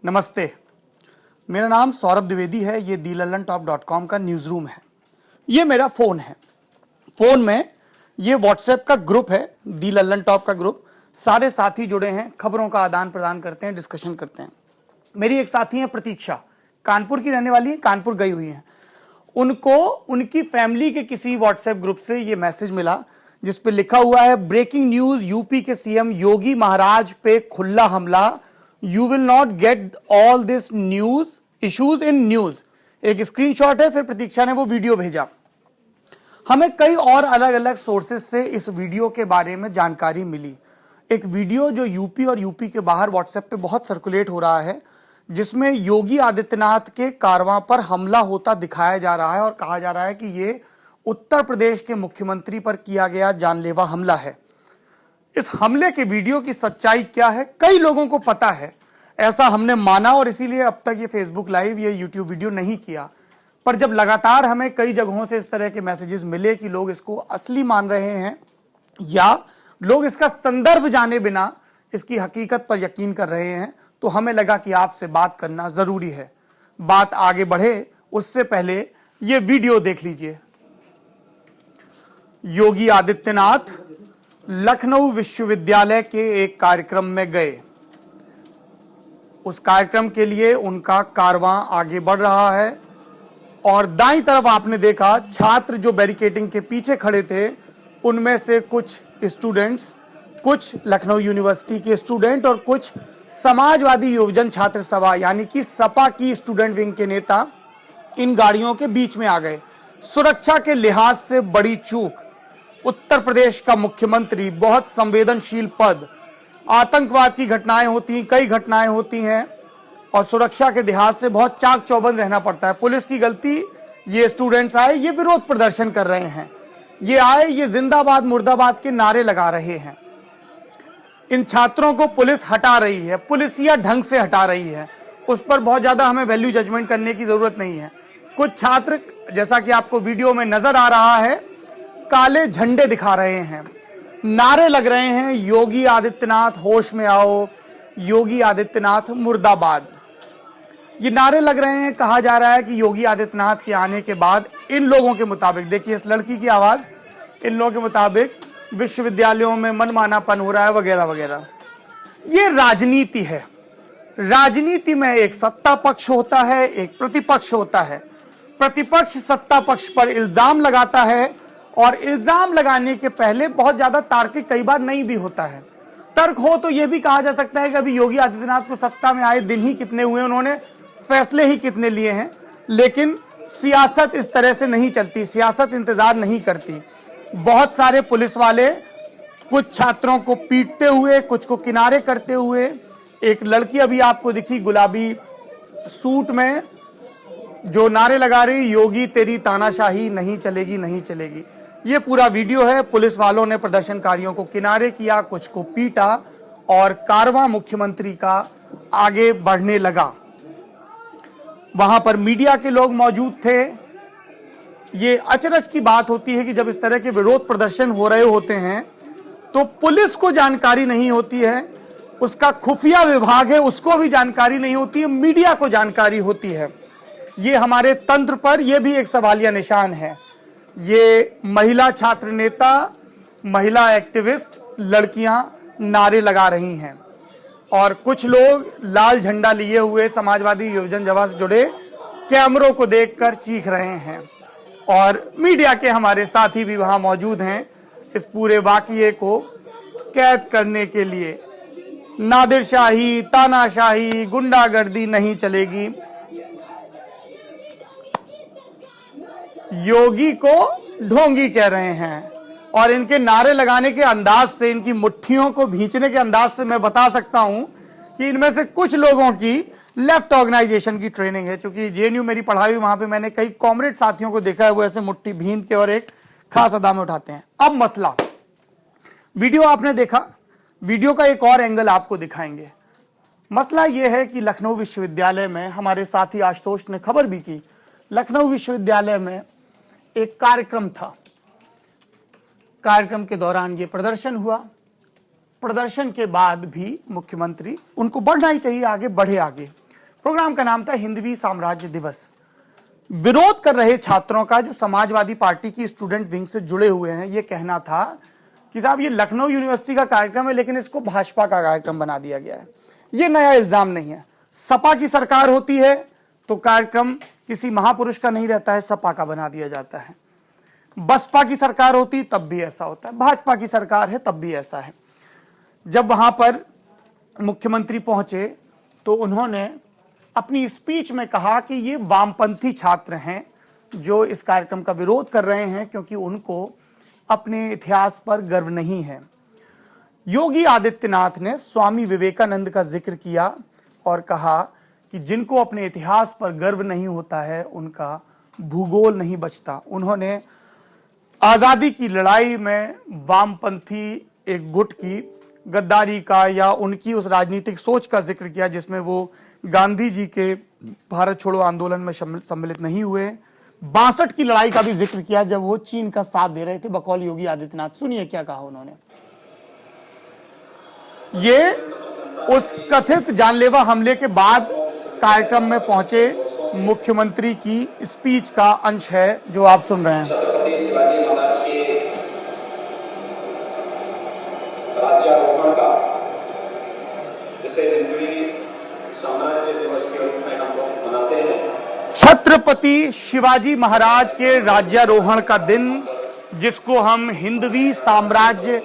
नमस्ते, मेरा नाम सौरभ द्विवेदी है। ये thelalantop.com का न्यूज़ रूम है। ये मेरा फ़ोन है। फ़ोन में ये व्हाट्सएप का ग्रुप है, दी लल्लन टॉप का ग्रुप। सारे साथी जुड़े हैं, खबरों का आदान प्रदान करते हैं, डिस्कशन करते हैं। मेरी एक साथी है प्रतीक्षा, कानपुर की रहने वाली है, कानपुर गई हुई है। उनको उनकी फैमिली के किसी व्हाट्सएप ग्रुप से ये मैसेज मिला जिस पे लिखा हुआ है, ब्रेकिंग न्यूज, यूपी के सीएम योगी महाराज पे खुला हमला, you will not get all this news issues in news. एक स्क्रीनशॉट है, फिर प्रतीक्षा ने वो वीडियो भेजा। हमें कई और अलग अलग सोर्सेस से इस वीडियो के बारे में जानकारी मिली। एक वीडियो जो यूपी और यूपी के बाहर व्हाट्सएप पे बहुत सर्कुलेट हो रहा है, जिसमें योगी आदित्यनाथ के कारवां पर हमला होता दिखाया जा रहा है और कहा जा रहा है कि ये उत्तर प्रदेश के मुख्यमंत्री पर किया गया जानलेवा हमला है। इस हमले के वीडियो की सच्चाई क्या है, कई लोगों को पता है, ऐसा हमने माना और इसीलिए अब तक ये फेसबुक लाइव, ये यूट्यूब वीडियो नहीं किया। पर जब लगातार हमें कई जगहों से इस तरह के मैसेजेस मिले कि लोग इसको असली मान रहे हैं या लोग इसका संदर्भ जाने बिना इसकी हकीकत पर यकीन कर रहे हैं, तो हमें लगा कि आपसे बात करना जरूरी है। बात आगे बढ़े उससे पहले ये वीडियो देख लीजिए। योगी आदित्यनाथ लखनऊ विश्वविद्यालय के एक कार्यक्रम में गए। उस कार्यक्रम के लिए उनका कारवां आगे बढ़ रहा है और दाईं तरफ आपने देखा छात्र जो बैरिकेडिंग के पीछे खड़े थे, उनमें से कुछ स्टूडेंट्स, कुछ लखनऊ यूनिवर्सिटी के स्टूडेंट और कुछ समाजवादी युवजन छात्र सभा यानी कि सपा की स्टूडेंट विंग के नेता इन गाड़ियों के बीच में आ गए। सुरक्षा के लिहाज से बड़ी चूक। उत्तर प्रदेश का मुख्यमंत्री, बहुत संवेदनशील पद, आतंकवाद की घटनाएं होती हैं, कई घटनाएं होती हैं और सुरक्षा के लिहाज से बहुत चाक चौबंद रहना पड़ता है। पुलिस की गलती, ये स्टूडेंट्स आए, ये विरोध प्रदर्शन कर रहे हैं, ये आए, ये जिंदाबाद मुर्दाबाद के नारे लगा रहे हैं। इन छात्रों को पुलिस हटा रही है, पुलिसिया ढंग से हटा रही है, उस पर बहुत ज्यादा हमें वैल्यू जजमेंट करने की जरूरत नहीं है। कुछ छात्र, जैसा कि आपको वीडियो में नजर आ रहा है, काले झंडे दिखा रहे हैं, नारे लग रहे हैं, योगी आदित्यनाथ होश में आओ, योगी आदित्यनाथ मुर्दाबाद। ये नारे लग रहे हैं। कहा जा रहा है कि योगी आदित्यनाथ के आने के बाद इन लोगों के मुताबिक, देखिए इस लड़की की आवाज, इन लोगों के मुताबिक विश्वविद्यालयों में मनमानापन हो रहा है वगैरह वगैरह। ये राजनीति है। राजनीति में एक सत्ता पक्ष होता है, एक प्रतिपक्ष होता है। प्रतिपक्ष सत्ता पक्ष पर इल्जाम लगाता है और इल्जाम लगाने के पहले बहुत ज्यादा तार्किक कई बार नहीं भी होता है। तर्क हो तो यह भी कहा जा सकता है कि अभी योगी आदित्यनाथ को सत्ता में आए दिन ही कितने हुए, उन्होंने फैसले ही कितने लिए हैं। लेकिन सियासत इस तरह से नहीं चलती, सियासत इंतजार नहीं करती। बहुत सारे पुलिस वाले कुछ छात्रों को पीटते हुए, कुछ को किनारे करते हुए, एक लड़की अभी आपको दिखी गुलाबी सूट में जो नारे लगा रही, योगी तेरी तानाशाही नहीं चलेगी, नहीं चलेगी। ये पूरा वीडियो है। पुलिस वालों ने प्रदर्शनकारियों को किनारे किया, कुछ को पीटा और कारवां मुख्यमंत्री का आगे बढ़ने लगा। वहां पर मीडिया के लोग मौजूद थे। ये अचरज की बात होती है कि जब इस तरह के विरोध प्रदर्शन हो रहे होते हैं तो पुलिस को जानकारी नहीं होती है, उसका खुफिया विभाग है उसको भी जानकारी नहीं होती है, मीडिया को जानकारी होती है। ये हमारे तंत्र पर यह भी एक सवालिया निशान है। ये महिला छात्र नेता, महिला एक्टिविस्ट लड़कियां नारे लगा रही हैं और कुछ लोग लाल झंडा लिए हुए समाजवादी युवजन सभा से जुड़े कैमरों को देखकर चीख रहे हैं और मीडिया के हमारे साथी भी वहां मौजूद हैं इस पूरे वाकये को कैद करने के लिए। नादिरशाही, तानाशाही, गुंडागर्दी नहीं चलेगी। योगी को ढोंगी कह रहे हैं और इनके नारे लगाने के अंदाज से, इनकी मुट्ठियों को भींचने के अंदाज से मैं बता सकता हूं कि इनमें से कुछ लोगों की लेफ्ट ऑर्गेनाइजेशन की ट्रेनिंग है। चूंकि जेएनयू मेरी पढ़ाई हुई, वहां पे मैंने कई कॉमरेड साथियों को देखा है, वो ऐसे मुट्ठी भींच के और एक खास अदा में उठाते हैं। अब मसला, वीडियो आपने देखा, वीडियो का एक और एंगल आपको दिखाएंगे। मसला यह है कि लखनऊ विश्वविद्यालय में, हमारे साथी आशुतोष ने खबर भी की, लखनऊ विश्वविद्यालय में एक कार्यक्रम था। कार्यक्रम के दौरान ये प्रदर्शन हुआ। प्रदर्शन के बाद भी मुख्यमंत्री, उनको बढ़ना ही चाहिए आगे, बढ़े आगे। प्रोग्राम का नाम था हिंदवी साम्राज्य दिवस। विरोध कर रहे छात्रों का, जो समाजवादी पार्टी की स्टूडेंट विंग से जुड़े हुए हैं, यह कहना था कि साहब ये लखनऊ यूनिवर्सिटी का कार्यक्रम है लेकिन इसको भाजपा का कार्यक्रम बना दिया गया है। यह नया इल्जाम नहीं है। सपा की सरकार होती है तो कार्यक्रम किसी महापुरुष का नहीं रहता है, सपा का बना दिया जाता है। बसपा की सरकार होती तब भी ऐसा होता है, भाजपा की सरकार है तब भी ऐसा है। जब वहां पर मुख्यमंत्री पहुंचे तो उन्होंने अपनी स्पीच में कहा कि ये वामपंथी छात्र हैं जो इस कार्यक्रम का विरोध कर रहे हैं क्योंकि उनको अपने इतिहास पर गर्व नहीं है। योगी आदित्यनाथ ने स्वामी विवेकानंद का जिक्र किया और कहा कि जिनको अपने इतिहास पर गर्व नहीं होता है उनका भूगोल नहीं बचता। उन्होंने आजादी की लड़ाई में वामपंथी एक गुट की गद्दारी का या उनकी उस राजनीतिक सोच का जिक्र किया जिसमें वो गांधी जी के भारत छोड़ो आंदोलन में सम्मिलित नहीं हुए। 62 की लड़ाई का भी जिक्र किया जब वो चीन का साथ दे रहे थे बकौल योगी आदित्यनाथ। सुनिए क्या कहा उन्होंने। ये उस कथित जानलेवा हमले के बाद कार्यक्रम में पहुंचे मुख्यमंत्री की स्पीच का अंश है जो आप सुन रहे हैं। राज्यारोहण का, जिसे हिंदवी साम्राज्य दिवस के रूप में हम लोग मनाते हैं। छत्रपति शिवाजी महाराज के राज्यारोहण का दिन, जिसको हम हिंदवी साम्राज्य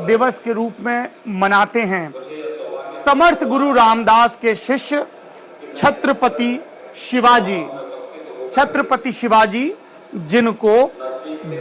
दिवस के रूप में मनाते हैं, समर्थ गुरु रामदास के शिष्य छत्रपति शिवाजी जिनको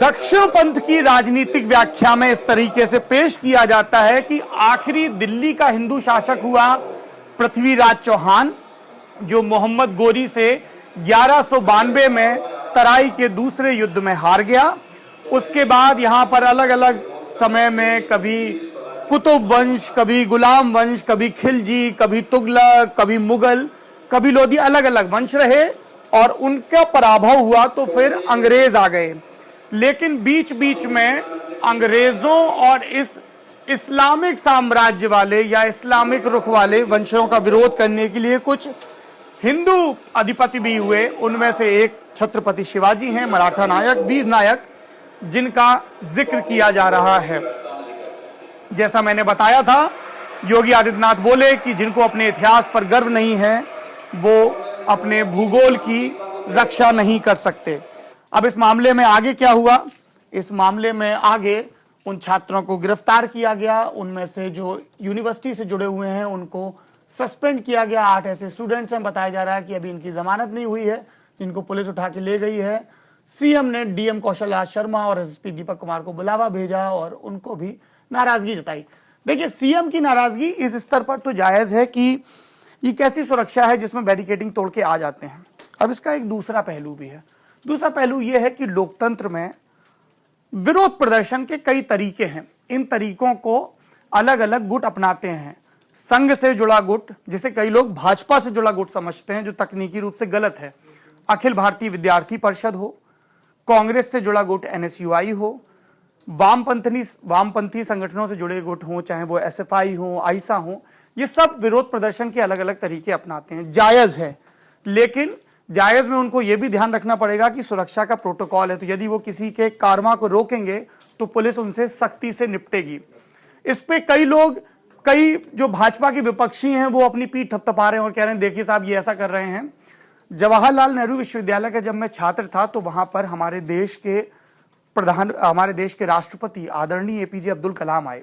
दक्षिण पंथ की राजनीतिक व्याख्या में इस तरीके से पेश किया जाता है कि आखिरी दिल्ली का हिंदू शासक हुआ पृथ्वीराज चौहान, जो मोहम्मद गोरी से 1192 में तराई के दूसरे युद्ध में हार गया। उसके बाद यहां पर अलग अलग समय में कभी कुतुब वंश, कभी गुलाम वंश, कभी खिलजी, कभी तुगलक, कभी मुगल, कभी लोधी, अलग अलग वंश रहे और उनका पराभव हुआ तो फिर अंग्रेज आ गए। लेकिन बीच बीच में अंग्रेजों और इस इस्लामिक साम्राज्य वाले या इस्लामिक रुख वाले वंशों का विरोध करने के लिए कुछ हिंदू अधिपति भी हुए। उनमें से एक छत्रपति शिवाजी हैं, मराठा नायक, वीर नायक, जिनका जिक्र किया जा रहा है। जैसा मैंने बताया था, योगी आदित्यनाथ बोले कि जिनको अपने इतिहास पर गर्व नहीं है वो अपने भूगोल की रक्षा नहीं कर सकते। अब इस मामले में आगे क्या हुआ? इस मामले में आगे उन छात्रों को गिरफ्तार किया गया। उनमें से जो यूनिवर्सिटी से जुड़े हुए हैं उनको सस्पेंड किया गया। 8 ऐसे स्टूडेंट्स हैं, बताया जा रहा है कि अभी इनकी जमानत नहीं हुई है, जिनको पुलिस उठा के ले गई है। सीएम ने डीएम कौशल राज शर्मा और एसएसपी दीपक कुमार को बुलावा भेजा और उनको भी नाराजगी जताई। देखिए, सीएम की नाराजगी इस स्तर पर तो जायज है कि ये कैसी सुरक्षा है जिसमें बैरिकेडिंग तोड़ के आ जाते हैं। अब इसका एक दूसरा पहलू भी है। दूसरा पहलू यह है कि लोकतंत्र में विरोध प्रदर्शन के कई तरीके हैं। इन तरीकों को अलग अलग गुट अपनाते हैं। संघ से जुड़ा गुट, जिसे कई लोग भाजपा से जुड़ा गुट समझते हैं, जो तकनीकी रूप से गलत है, अखिल भारतीय विद्यार्थी परिषद हो, कांग्रेस से जुड़ा गुट एनएसयूआई हो, वामपंथी संगठनों से जुड़े गुट हो, चाहे वो एसएफआई हो, आईसा हो, ये सब विरोध प्रदर्शन के अलग अलग तरीके अपनाते हैं। जायज है, लेकिन जायज में उनको यह भी ध्यान रखना पड़ेगा कि सुरक्षा का प्रोटोकॉल है, तो यदि वो किसी के कारवां को रोकेंगे तो पुलिस उनसे सख्ती से निपटेगी। इस पे कई जो भाजपा के विपक्षी हैं वो अपनी पीठ थपथपा रहे हैं और कह रहे हैं देखिए साहब ये ऐसा कर रहे हैं। जवाहरलाल नेहरू विश्वविद्यालय का जब मैं छात्र था तो वहां पर हमारे देश के राष्ट्रपति आदरणीय एपीजे अब्दुल कलाम आए।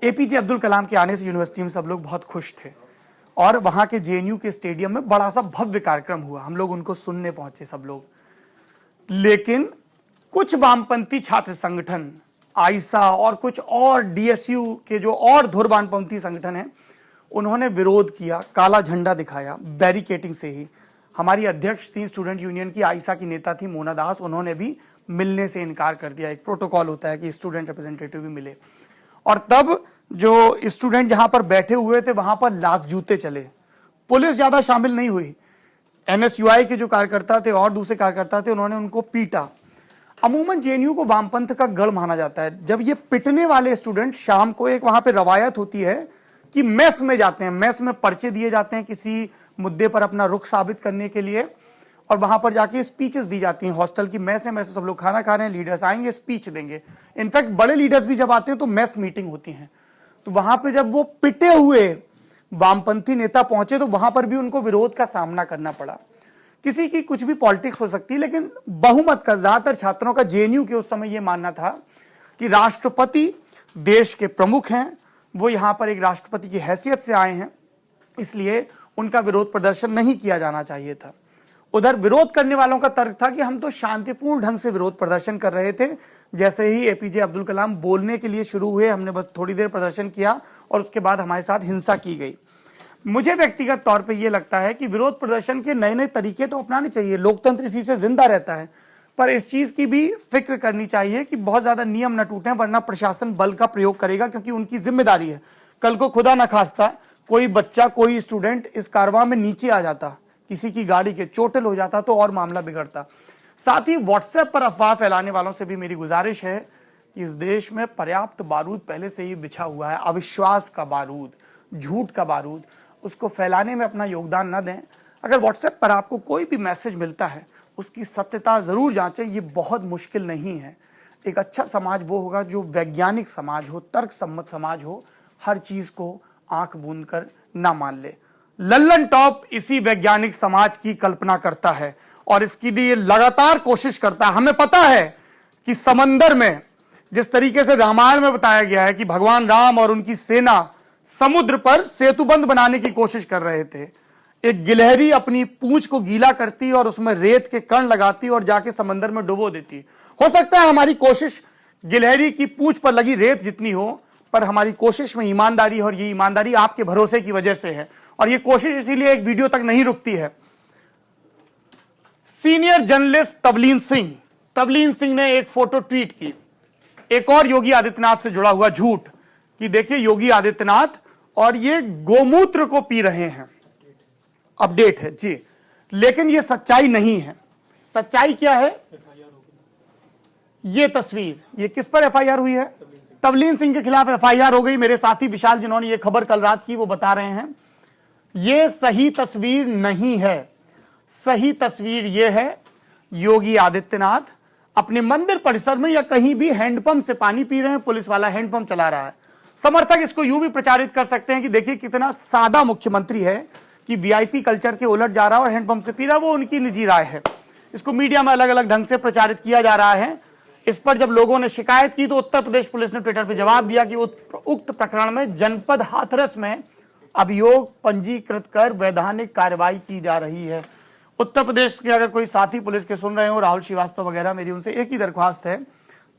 एपीजे अब्दुल कलाम के आने से यूनिवर्सिटी में सब लोग बहुत खुश थे और वहां के जेएनयू के स्टेडियम में बड़ा सा भव्य कार्यक्रम हुआ। हम लोग उनको सुनने पहुंचे सब लोग। लेकिन कुछ वामपंथी छात्र संगठन, आईसा और कुछ और डीएसयू के जो और धुर वामपंथी संगठन हैं, उन्होंने विरोध किया, काला झंडा दिखाया बैरिकेटिंग से ही। हमारी अध्यक्ष थी स्टूडेंट यूनियन की, आईसा की नेता थी मोना दास, उन्होंने भी मिलने से इनकार कर दिया। एक प्रोटोकॉल होता है कि स्टूडेंट रिप्रेजेंटेटिव भी मिले। और तब जो स्टूडेंट जहां पर बैठे हुए थे वहां पर लात जूते चले। पुलिस ज्यादा शामिल नहीं हुई। एनएसयूआई के जो कार्यकर्ता थे और दूसरे कार्यकर्ता थे, उन्होंने उनको पीटा। अमूमन जेएनयू को वामपंथ का गढ़ माना जाता है। जब ये पिटने वाले स्टूडेंट, शाम को एक वहां पे रवायत होती है कि मेस में जाते हैं, मेस में पर्चे दिए जाते हैं किसी मुद्दे पर अपना रुख साबित करने के लिए, और वहां पर जाके स्पीचेस दी जाती हैं। हॉस्टल की मेस है, मेस में सब लोग खाना खा रहे हैं, लीडर्स आएंगे स्पीच देंगे। इनफैक्ट बड़े लीडर्स भी जब आते हैं तो मेस मीटिंग होती है। तो वहां पे जब वो पिटे हुए वामपंथी नेता पहुंचे तो वहां पर भी उनको विरोध का सामना करना पड़ा। किसी की कुछ भी पॉलिटिक्स हो सकती है, लेकिन बहुमत का, ज्यादातर छात्रों का, जेएनयू के उस समय यह मानना था कि राष्ट्रपति देश के प्रमुख हैं, वो यहां पर एक राष्ट्रपति की हैसियत से आए हैं, इसलिए उनका विरोध प्रदर्शन नहीं किया जाना चाहिए था। उधर विरोध करने वालों का तर्क था कि हम तो शांतिपूर्ण ढंग से विरोध प्रदर्शन कर रहे थे, जैसे ही एपीजे अब्दुल कलाम बोलने के लिए शुरू हुए हमने बस थोड़ी देर प्रदर्शन किया और उसके बाद हमारे साथ हिंसा की गई। मुझे व्यक्तिगत तौर पे ये लगता है कि विरोध प्रदर्शन के नए नए तरीके तो अपनाने चाहिए, लोकतंत्र इसी से जिंदा रहता है, पर इस चीज की भी फिक्र करनी चाहिए कि बहुत ज्यादा नियम न टूटें, वरना प्रशासन बल का प्रयोग करेगा, क्योंकि उनकी जिम्मेदारी है। कल को खुदा न खास्ता कोई बच्चा, कोई स्टूडेंट इस कारवां में नीचे आ जाता, किसी की गाड़ी के चोटिल हो जाता, तो और मामला बिगड़ता। साथ ही व्हाट्सएप पर अफवाह फैलाने वालों से भी मेरी गुजारिश है कि इस देश में पर्याप्त बारूद पहले से ही बिछा हुआ है, अविश्वास का बारूद, झूठ का बारूद, उसको फैलाने में अपना योगदान न दें। अगर व्हाट्सएप पर आपको कोई भी मैसेज मिलता है, उसकी सत्यता जरूर जांचें, ये बहुत मुश्किल नहीं है। एक अच्छा समाज वो होगा जो वैज्ञानिक समाज हो, तर्क सम्मत समाज हो, हर चीज को आंख बूंद कर ना मान ले। लल्लन टॉप इसी वैज्ञानिक समाज की कल्पना करता है और इसके लिए लगातार कोशिश करता है। हमें पता है कि समंदर में, जिस तरीके से रामायण में बताया गया है कि भगवान राम और उनकी सेना समुद्र पर सेतुबंध बनाने की कोशिश कर रहे थे, एक गिलहरी अपनी पूंछ को गीला करती और उसमें रेत के कण लगाती और जाके समंदर में डुबो देती। हो सकता है हमारी कोशिश गिलहरी की पूंछ पर लगी रेत जितनी हो, पर हमारी कोशिश में ईमानदारी है, और ये ईमानदारी आपके भरोसे की वजह से है, और ये कोशिश इसीलिए एक वीडियो तक नहीं रुकती है। सीनियर जर्नलिस्ट तवलीन सिंह ने एक फोटो ट्वीट की, एक और योगी आदित्यनाथ से जुड़ा हुआ झूठ, कि देखिए योगी आदित्यनाथ और ये गोमूत्र को पी रहे हैं। अपडेट है जी, लेकिन ये सच्चाई नहीं है। सच्चाई क्या है? ये तस्वीर, ये किस पर एफआईआर हुई है? तवलीन सिंह के खिलाफ एफआईआर हो गई। मेरे साथी विशाल जिन्होंने ये खबर कल रात की, वो बता रहे हैं ये सही तस्वीर नहीं है। सही तस्वीर ये है, योगी आदित्यनाथ अपने मंदिर परिसर में या कहीं भी हैंडपंप से पानी पी रहे हैं, पुलिस वाला हैंडपंप चला रहा है। समर्थक इसको यूं भी प्रचारित कर सकते हैं कि देखिए कितना सादा मुख्यमंत्री है कि वीआईपी कल्चर के उलट जा रहा है और हैंडपंप से पी रहा है, वो उनकी निजी राय है। इसको मीडिया में अलग अलग ढंग से प्रचारित किया जा रहा है। इस पर जब लोगों ने शिकायत की तो उत्तर प्रदेश पुलिस ने ट्विटर पर जवाब दिया कि उक्त प्रकरण में जनपद हाथरस में अभियोग पंजीकृत कर वैधानिक कार्रवाई की जा रही है। उत्तर प्रदेश के अगर कोई साथी पुलिस के सुन रहे हो, राहुल श्रीवास्तव वगैरह, मेरी उनसे एक ही दरख्वास्त है,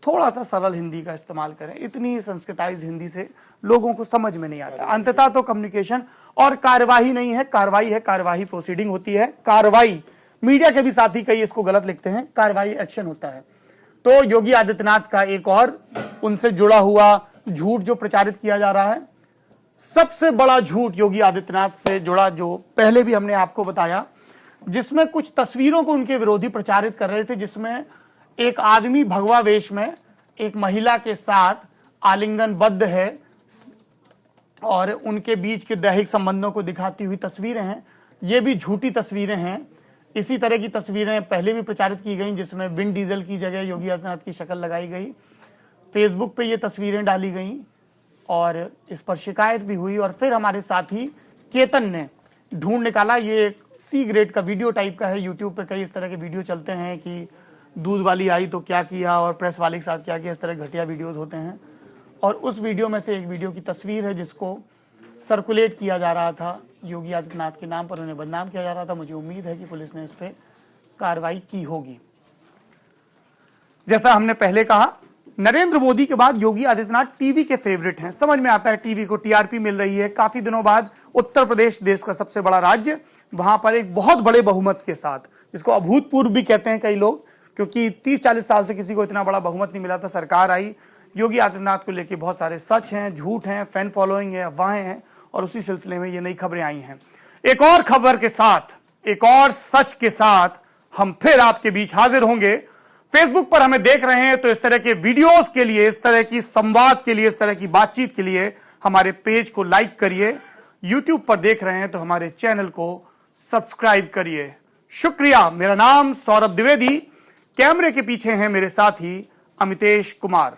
थोड़ा सा सरल हिंदी का इस्तेमाल करें। इतनी संस्कृताइज हिंदी से लोगों को समझ में नहीं आता। अंततः तो कम्युनिकेशन और कार्यवाही नहीं है, कार्रवाई है। कार्यवाही प्रोसीडिंग होती है, कार्रवाई, मीडिया के भी साथी कई इसको गलत लिखते हैं, कार्रवाई एक्शन होता है। तो योगी आदित्यनाथ का एक और उनसे जुड़ा हुआ झूठ जो प्रचारित किया जा रहा है, सबसे बड़ा झूठ योगी आदित्यनाथ से जुड़ा, जो पहले भी हमने आपको बताया, जिसमें कुछ तस्वीरों को उनके विरोधी प्रचारित कर रहे थे, जिसमें एक आदमी भगवा वेश में एक महिला के साथ आलिंगनबद्ध है और उनके बीच के दैहिक संबंधों को दिखाती हुई तस्वीरें हैं। ये भी झूठी तस्वीरें हैं। इसी तरह की तस्वीरें पहले भी प्रचारित की गई, जिसमें विन डीजल की जगह योगी आदित्यनाथ की शक्ल लगाई गई। फेसबुक पे ये तस्वीरें डाली गई और इस पर शिकायत भी हुई, और फिर हमारे साथी केतन ने ढूंढ निकाला। ये एक सी ग्रेड का वीडियो टाइप का है। यूट्यूब पे कई इस तरह के वीडियो चलते हैं कि दूध वाली आई तो क्या किया और प्रेस वाले के साथ क्या किया, इस तरह घटिया वीडियोस होते हैं। और उस वीडियो में से एक वीडियो की तस्वीर है जिसको सर्कुलेट किया जा रहा था, योगी आदित्यनाथ के नाम पर उन्हें बदनाम किया जा रहा था। मुझे उम्मीद है कि पुलिस ने इस पर कार्रवाई की होगी। जैसा हमने पहले कहा, नरेंद्र मोदी के बाद योगी आदित्यनाथ टीवी के फेवरेट हैं। समझ में आता है, टीवी को टीआरपी मिल रही है। काफी दिनों बाद उत्तर प्रदेश देश का सबसे बड़ा राज्य, वहां पर एक बहुत बड़े बहुमत के साथ, जिसको अभूतपूर्व भी कहते हैं कई लोग, क्योंकि 30-40 साल से किसी को इतना बड़ा बहुमत नहीं मिला था। सरकार आई, योगी आदित्यनाथ को लेकर बहुत सारे सच हैं, झूठ हैं, फैन फॉलोइंग है, अफवाहें हैं, और उसी सिलसिले में ये नई खबरें आई हैं। एक और खबर के साथ, एक और सच के साथ हम फिर आपके बीच हाजिर होंगे। फेसबुक पर हमें देख रहे हैं तो इस तरह के वीडियोस के लिए, इस तरह की संवाद के लिए, इस तरह की बातचीत के लिए हमारे पेज को लाइक करिए, यूट्यूब पर देख रहे हैं तो हमारे चैनल को सब्सक्राइब करिए। शुक्रिया। मेरा नाम सौरभ द्विवेदी, कैमरे के पीछे हैं मेरे साथी अमितेश कुमार।